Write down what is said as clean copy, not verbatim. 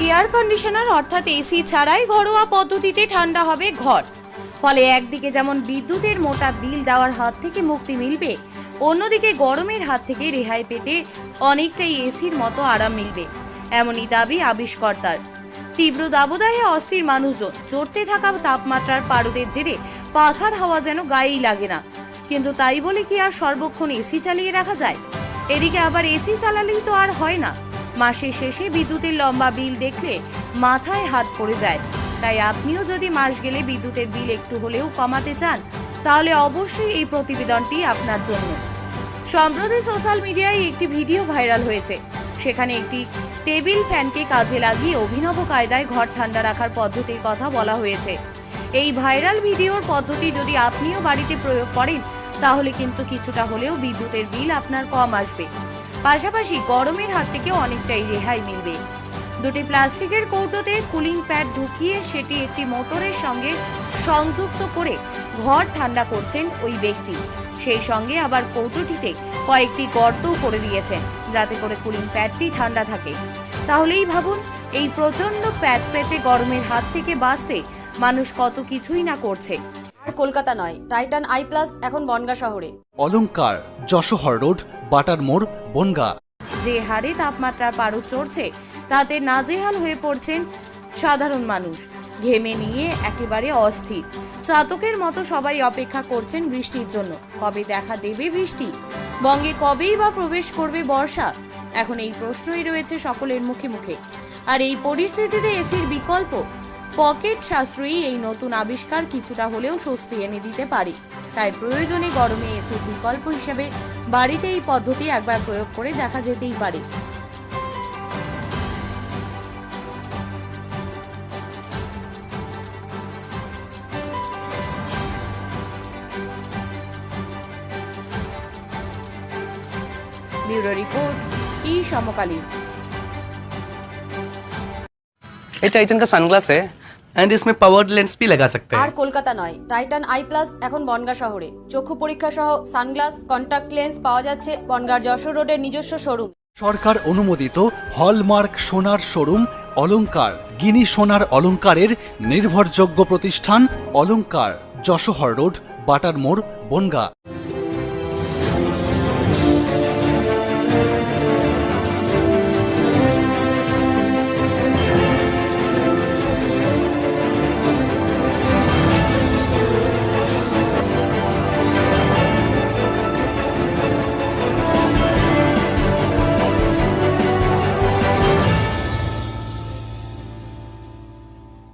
Air conditioner অর্থাৎ AC ছাড়াই ঘরোয়া পদ্ধতিতে ঠান্ডা হবে ঘর। ফলে একদিকে যেমন বিদ্যুতের মোটা বিল দেওয়ার হাত থেকে মুক্তি মিলবে, অন্যদিকে গরমের হাত থেকে রেহাই পেতে অনেকটাই এসির মতো আরাম মিলবে, এমনই দাবি আবিষ্কর্তার। তীব্র দাবদাহে অস্থির মানুষজন, চড়তে থাকা তাপমাত্রার পারদের জেরে পাখার হাওয়া যেন গায়েই লাগে না। কিন্তু তাই বলে কি আর সর্বক্ষণ এসি চালিয়ে রাখা যায়? এদিকে আবার এসি চালালেই তো আর হয় না, মাসের শেষে বিদ্যুতের লম্বা বিল দেখলে মাথায় হাত পড়ে যায়। তাই আপনিও যদি মাস গেলে বিদ্যুতের বিল একটু হলেও কমাতে চান, তাহলে অবশ্যই এই প্রতিবেদনটি আপনার জন্য। সম্প্রতি সোশ্যাল মিডিয়ায় একটি ভিডিও ভাইরাল হয়েছে। সেখানে একটি টেবিল ফ্যানকে কাজে লাগিয়ে অভিনব কায়দায় ঘর ঠান্ডা রাখার পদ্ধতির কথা বলা হয়েছে। এই ভাইরাল ভিডিওর পদ্ধতি যদি আপনিও বাড়িতে প্রয়োগ করেন, তাহলে কিন্তু কিছুটা হলেও বিদ্যুতের বিল আপনার কম আসবে, পাশাপাশি গরমের হাত থেকে অনেকটাই রেহাই মিলবে। দুটি প্লাস্টিকের কৌটোতে কুলিং প্যাড ঢুকিয়ে সেটি একটি মোটরের সঙ্গে সংযুক্ত করে ঘর ঠান্ডা করছেন ওই ব্যক্তি। সেই সঙ্গে আবার কৌটোটিতে কয়েকটি গর্তও করে দিয়েছেন, যাতে করে কুলিং প্যাডটি ঠান্ডা থাকে। তাহলেই ভাবুন, এই প্রচন্ড প্যাচপ্যাচে গরমের হাত থেকে বাঁচতে মানুষ কত কিছুই না করছে। আর কলকাতা নয়, টাইটান আই প্লাস এখন বনগাঁ শহরে। অলংকার, যশোহর রোড, বাটার মোড়, বনগাঁ। যে হারে তাপমাত্রার পারদ চড়ছে, তাতে নাজেহাল হয়ে পড়ছেন সাধারণ মানুষ। ঘেমে নিয়ে একেবারে অস্থির, চাতকের মতো সবাই অপেক্ষা করছেন বৃষ্টির জন্য। কবে দেখা দেবে বৃষ্টি? বঙ্গে কবেই বা প্রবেশ করবে বর্ষা? এখন এই প্রশ্নই রয়েছে সকলের মুখে মুখে। আর এই পরিস্থিতিতে এসির বিকল্প পকেট সাশ্রয়ী এই নতুন আবিষ্কার কিছুটা হলেও স্বস্তি এনে দিতে পারে। তাই প্রয়োজনে গরমে এসির বিকল্প হিসেবে বাড়িতে এই পদ্ধতি একবার প্রয়োগ করে দেখা যেতেই পারে। ব্যুরো রিপোর্ট, সমকালীন। ये टाइटन का सनग्लास है एंड इसमें पावर लेंस भी लगा सकते আর हैं। কলকাতা নয়, টাইটান আই প্লাস এখন বনগাঁ শহরে। চক্ষু পরীক্ষা সহ সানগ্লাস, কন্টাক্ট লেন্স পাওয়া যাচ্ছে বনগাঁর যশোর রোডের নিজস্ব শোরুম। সরকার অনুমোদিত হলমার্ক সোনার শোরুম অলংকার, গিনি সোনার অলংকারের নির্ভরযোগ্য প্রতিষ্ঠান অলংকার, যশোহর রোড, বাটার মোড়, বনগাঁ।